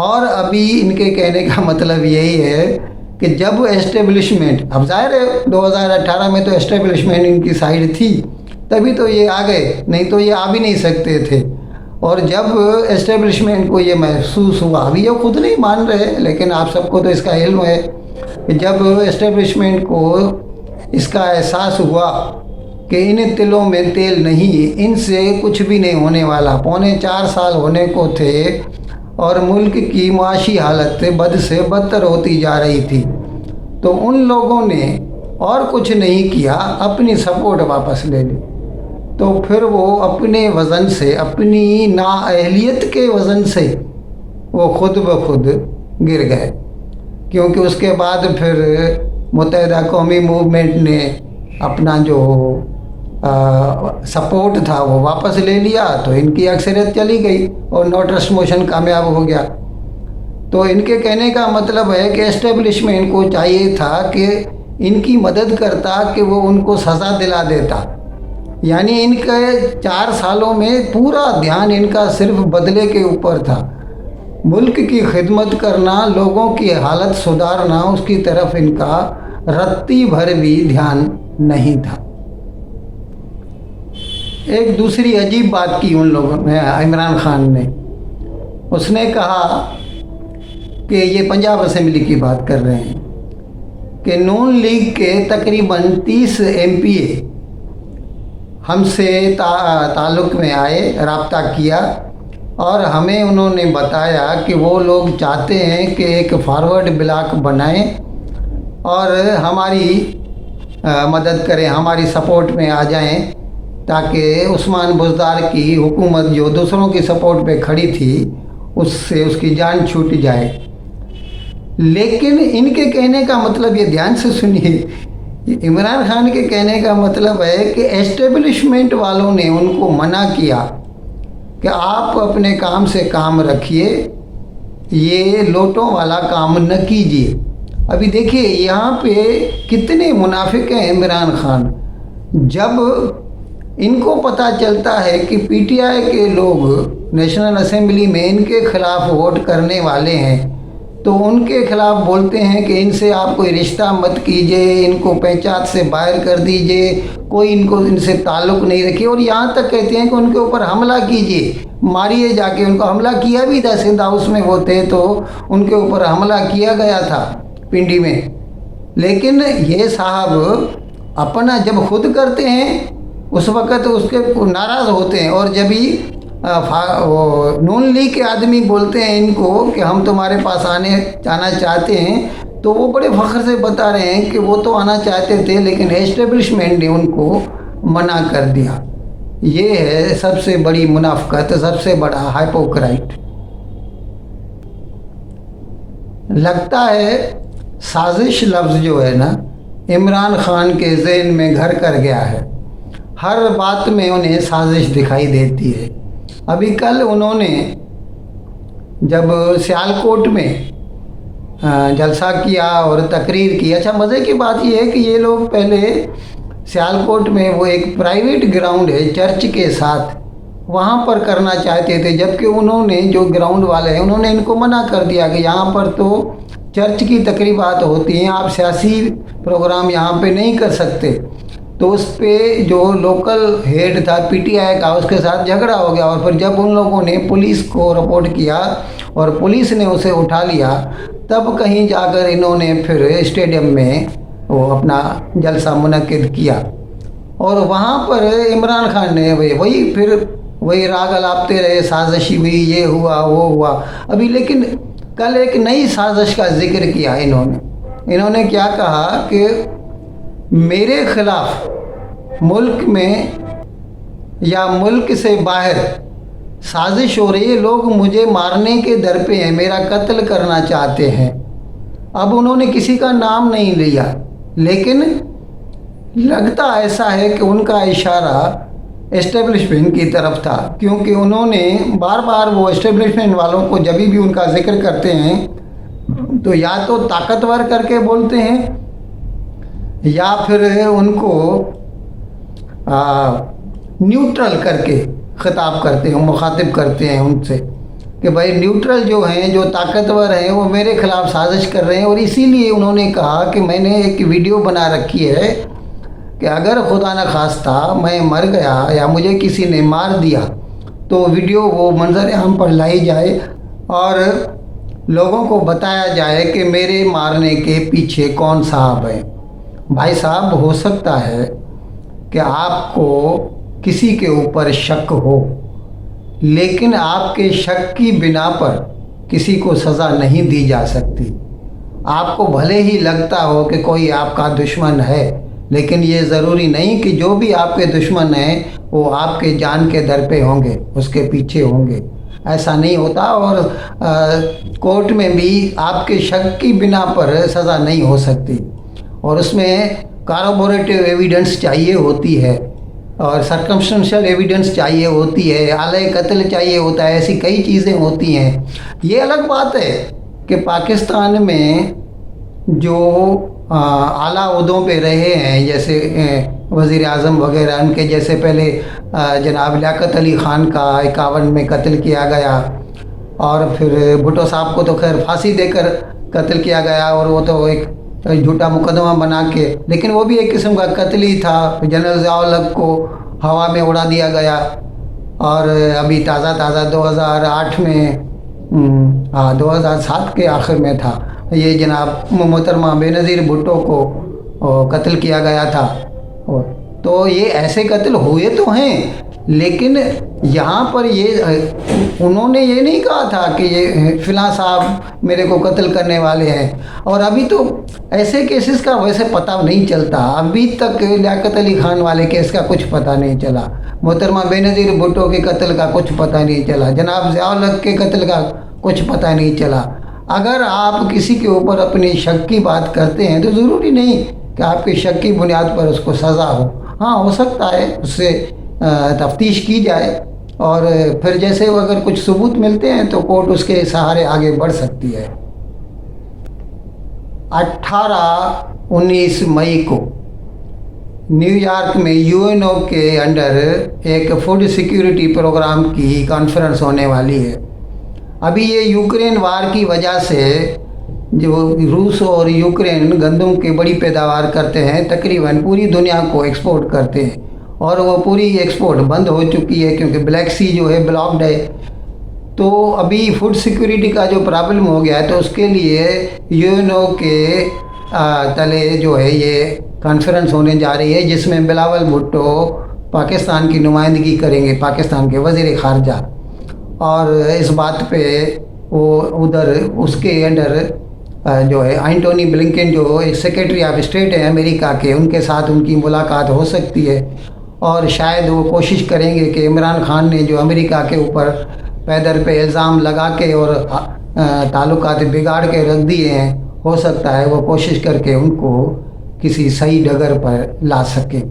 اور ابھی ان کے کہنے کا مطلب یہی ہے کہ جب اسٹیبلشمنٹ، اب ظاہر ہے 2018 میں تو اسٹیبلشمنٹ ان کی سائڈ تھی، تبھی تو یہ آ گئے، نہیں تو یہ آ بھی نہیں سکتے تھے۔ اور جب اسٹیبلشمنٹ کو یہ محسوس ہوا، ابھی یہ خود نہیں مان رہے لیکن آپ سب کو تو اس کا علم ہے کہ جب اسٹیبلشمنٹ کو اس کا احساس ہوا کہ ان تلوں میں تیل نہیں، ان سے کچھ بھی نہیں ہونے والا، 4.25 سال ہونے کو تھے اور ملک کی معاشی حالت بد سے بدتر ہوتی جا رہی تھی، تو ان لوگوں نے اور کچھ نہیں کیا، اپنی سپورٹ واپس لے لی۔ تو پھر وہ اپنے وزن سے، اپنی نااہلیت کے وزن سے وہ خود بخود گر گئے، کیونکہ اس کے بعد پھر متحدہ قومی موومنٹ نے اپنا جو سپورٹ تھا وہ واپس لے لیا، تو ان کی اکثریت چلی گئی اور نو ٹرسٹ موشن کامیاب ہو گیا۔ تو ان کے کہنے کا مطلب ہے کہ اسٹیبلشمنٹ کو چاہیے تھا کہ ان کی مدد کرتا، کہ وہ ان کو سزا دلا دیتا، یعنی ان کے 4 سالوں میں پورا دھیان ان کا صرف بدلے کے اوپر تھا، ملک کی خدمت کرنا، لوگوں کی حالت سدھارنا، اس کی طرف ان کا رتی بھر بھی دھیان نہیں تھا۔ ایک دوسری عجیب بات کی ان لوگوں نے، عمران خان نے، اس نے کہا کہ یہ پنجاب اسمبلی کی بات کر رہے ہیں کہ نون لیگ کے تقریباً 30 MP ہم سے تعلق میں آئے، رابطہ کیا، اور ہمیں انہوں نے بتایا کہ وہ لوگ چاہتے ہیں کہ ایک فارورڈ بلاک بنائیں اور ہماری مدد کریں، ہماری سپورٹ میں آ جائیں، تاکہ عثمان بزدار کی حکومت جو دوسروں کی سپورٹ پہ کھڑی تھی اس سے اس کی جان چھوٹ جائے۔ لیکن ان کے کہنے کا مطلب، یہ دھیان سے سنیے، عمران خان کے کہنے کا مطلب ہے کہ اسٹیبلشمنٹ والوں نے ان کو منع کیا کہ آپ اپنے کام سے کام رکھیے، یہ لوٹوں والا کام نہ کیجیے۔ ابھی دیکھیے یہاں پہ کتنے منافق ہیں عمران خان۔ جب ان کو پتہ چلتا ہے کہ PTI کے لوگ نیشنل اسمبلی میں ان کے خلاف ووٹ کرنے والے ہیں، تو ان کے خلاف بولتے ہیں کہ ان سے آپ کوئی رشتہ مت کیجئے، ان کو پہچان سے باہر کر دیجئے، کوئی ان سے تعلق نہیں رکھے، اور یہاں تک کہتے ہیں کہ ان کے اوپر حملہ کیجئے، ماریے جا کے۔ ان کو حملہ کیا بھی تھا، سندھ ہاؤس میں وہ تھے تو ان کے اوپر حملہ کیا گیا تھا پنڈی میں۔ لیکن یہ صاحب اپنا جب خود کرتے ہیں اس وقت اس کے ناراض ہوتے ہیں، اور جب ہی نون لیگ کے آدمی بولتے ہیں ان کو کہ ہم تمہارے پاس آنا چاہتے ہیں، تو وہ بڑے فخر سے بتا رہے ہیں کہ وہ تو آنا چاہتے تھے لیکن اسٹیبلشمنٹ نے ان کو منع کر دیا۔ یہ ہے سب سے بڑی منافقت، سب سے بڑا ہائپوکرائٹ۔ لگتا ہے سازش لفظ جو ہے نا عمران خان کے ذہن میں گھر کر گیا ہے، ہر بات میں انہیں سازش دکھائی دیتی ہے۔ ابھی کل انہوں نے جب سیالکوٹ میں جلسہ کیا اور تقریر کی، اچھا مزے کی بات یہ ہے کہ یہ لوگ پہلے سیالکوٹ میں وہ ایک پرائیویٹ گراؤنڈ ہے چرچ کے ساتھ، وہاں پر کرنا چاہتے تھے، جبکہ انہوں نے جو گراؤنڈ والے ہیں انہوں نے ان کو منع کر دیا کہ یہاں پر تو چرچ کی تقریبات ہوتی ہیں، آپ سیاسی پروگرام یہاں پہ نہیں کر سکتے۔ تو اس پہ جو لوکل ہیڈ تھا PTI کا، اس کے ساتھ جھگڑا ہو گیا، اور پھر جب ان لوگوں نے پولیس کو رپورٹ کیا اور پولیس نے اسے اٹھا لیا، تب کہیں جا کر انہوں نے پھر اسٹیڈیم میں وہ اپنا جلسہ منعقد کیا، اور وہاں پر عمران خان نے وہی راگ الاپتے رہے، سازشی ہوئی، یہ ہوا وہ ہوا۔ ابھی لیکن کل ایک نئی سازش کا ذکر کیا انہوں نے کیا کہا کہ میرے خلاف ملک میں یا ملک سے باہر سازش ہو رہی ہے، لوگ مجھے مارنے کے در پہ ہیں، میرا قتل کرنا چاہتے ہیں۔ اب انہوں نے کسی کا نام نہیں لیا، لیکن لگتا ایسا ہے کہ ان کا اشارہ اسٹیبلشمنٹ کی طرف تھا، کیونکہ انہوں نے بار بار وہ اسٹیبلشمنٹ والوں کو جب بھی ان کا ذکر کرتے ہیں تو یا تو طاقتور کر کے بولتے ہیں یا پھر ان کو نیوٹرل کر کے خطاب کرتے ہیں، مخاطب کرتے ہیں ان سے۔ کہ بھائی نیوٹرل جو ہیں، جو طاقتور ہیں، وہ میرے خلاف سازش کر رہے ہیں، اور اسی لیے انہوں نے کہا کہ میں نے ایک ویڈیو بنا رکھی ہے کہ اگر خدا نخواستہ میں مر گیا یا مجھے کسی نے مار دیا تو ویڈیو وہ منظر عام پر لائی جائے اور لوگوں کو بتایا جائے کہ میرے مارنے کے پیچھے کون صاحب ہے۔ بھائی صاحب، ہو سکتا ہے کہ آپ کو کسی کے اوپر شک ہو، لیکن آپ کے شک کی بنا پر کسی کو سزا نہیں دی جا سکتی۔ آپ کو بھلے ہی لگتا ہو کہ کوئی آپ کا دشمن ہے، لیکن یہ ضروری نہیں کہ جو بھی آپ کے دشمن ہیں وہ آپ کے جان کے در پہ ہوں گے، اس کے پیچھے ہوں گے۔ ایسا نہیں ہوتا، اور کورٹ میں بھی آپ کے شک کی بنا پر سزا نہیں ہو سکتی، اور اس میں کاربوریٹو ایویڈنس چاہیے ہوتی ہے، اور سرکمسٹنشل ایویڈنس چاہیے ہوتی ہے، آلۂ قتل چاہیے ہوتا ہے، ایسی کئی چیزیں ہوتی ہیں۔ یہ الگ بات ہے کہ پاکستان میں جو اعلیٰ عہدوں پہ رہے ہیں، جیسے وزیر اعظم وغیرہ، ان کے جیسے پہلے جناب لیاقت علی خان کا 51 میں قتل کیا گیا، اور پھر بھٹو صاحب کو تو خیر پھانسی دے کر قتل کیا گیا، اور وہ تو ایک جھوٹا مقدمہ بنا کے، لیکن وہ بھی ایک قسم کا قتل ہی تھا۔ جنرل ضیاء الحق کو ہوا میں اڑا دیا گیا، اور ابھی تازہ 2008 میں 2007 کے آخر میں تھا، یہ جناب محترمہ بے نظیر بھٹو کو قتل کیا گیا تھا۔ تو یہ ایسے قتل ہوئے تو ہیں، لیکن یہاں پر یہ انہوں نے یہ نہیں کہا تھا کہ یہ فلاں صاحب میرے کو قتل کرنے والے ہیں، اور ابھی تو ایسے کیسز کا ویسے پتہ نہیں چلتا۔ ابھی تک لیاقت علی خان والے کیس کا کچھ پتہ نہیں چلا، محترمہ بے نظیر بھٹو کے قتل کا کچھ پتہ نہیں چلا، جناب ضیاء الحق کے قتل کا کچھ پتہ نہیں چلا۔ اگر آپ کسی کے اوپر اپنی شک کی بات کرتے ہیں تو ضروری نہیں کہ آپ کے شک کی بنیاد پر اس کو سزا ہو۔ ہاں، ہو سکتا ہے اس سے تفتیش کی جائے، اور پھر جیسے اگر کچھ ثبوت ملتے ہیں تو کورٹ اس کے سہارے آگے بڑھ سکتی ہے۔ 18-19 مئی کو نیو یارک میں UN کے انڈر ایک فوڈ سیکیورٹی پروگرام کی کانفرنس ہونے والی ہے۔ ابھی یہ یوکرین وار کی وجہ سے جو روس اور یوکرین گندم کی بڑی پیداوار کرتے ہیں، تقریباً پوری دنیا کو ایکسپورٹ کرتے ہیں، اور وہ پوری ایکسپورٹ بند ہو چکی ہے کیونکہ بلیک سی جو ہے بلاکڈ ہے۔ تو ابھی فوڈ سیکیورٹی کا جو پرابلم ہو گیا ہے، تو اس کے لیے UN کے تلے جو ہے یہ کانفرنس ہونے جا رہی ہے، جس میں بلاول بھٹو پاکستان کی نمائندگی کریں گے، پاکستان کے وزیر خارجہ، اور اس بات پہ وہ ادھر اس کے انڈر جو ہے اینٹونی بلنکن جو سیکریٹری آف اسٹیٹ ہیں امریکہ کے، ان کے ساتھ ان کی ملاقات ہو سکتی ہے، اور شاید وہ کوشش کریں گے کہ عمران خان نے جو امریکہ کے اوپر پیدر پہ الزام لگا کے اور تعلقات بگاڑ کے رکھ دیے ہیں، ہو سکتا ہے وہ کوشش کر کے ان کو کسی صحیح ڈگر پر لا سکیں۔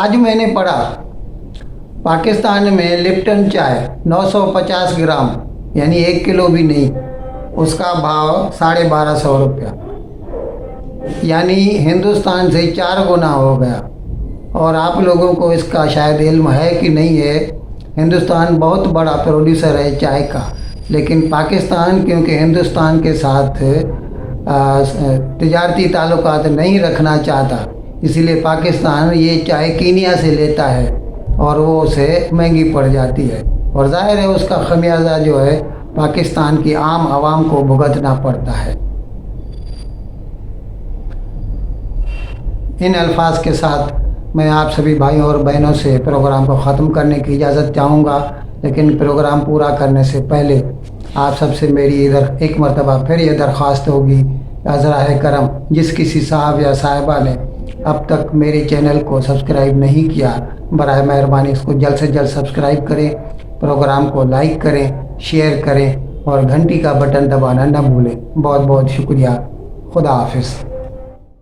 آج میں نے پڑھا پاکستان میں لپٹن چائے 950 گرام یعنی 1 کلو بھی نہیں، اس کا بھاؤ 1250 روپیہ، یعنی ہندوستان سے 4 گنا ہو گیا۔ اور آپ لوگوں کو اس کا شاید علم ہے کہ نہیں ہے، ہندوستان بہت بڑا پروڈیوسر ہے چائے کا، لیکن پاکستان کیونکہ ہندوستان کے ساتھ تجارتی تعلقات نہیں رکھنا چاہتا، اسی لیے پاکستان یہ چائے کینیا سے لیتا ہے، اور وہ اسے مہنگی پڑ جاتی ہے، اور ظاہر ہے اس کا خمیازہ جو ہے پاکستان کی عام عوام کو بھگتنا پڑتا ہے۔ ان الفاظ کے ساتھ میں آپ سبھی بھائیوں اور بہنوں سے پروگرام کو ختم کرنے کی اجازت چاہوں گا، لیکن پروگرام پورا کرنے سے پہلے آپ سب سے میری ایک مرتبہ پھر یہ درخواست ہوگی، عذرائے کرم جس کسی صاحب یا صاحبہ نے اب تک میرے چینل کو سبسکرائب نہیں کیا، برائے مہربانی اس کو جلد سے جلد سبسکرائب کریں، پروگرام کو لائک کریں، شیئر کریں، اور گھنٹی کا بٹن دبانا نہ بھولیں۔ بہت بہت شکریہ۔ خدا حافظ۔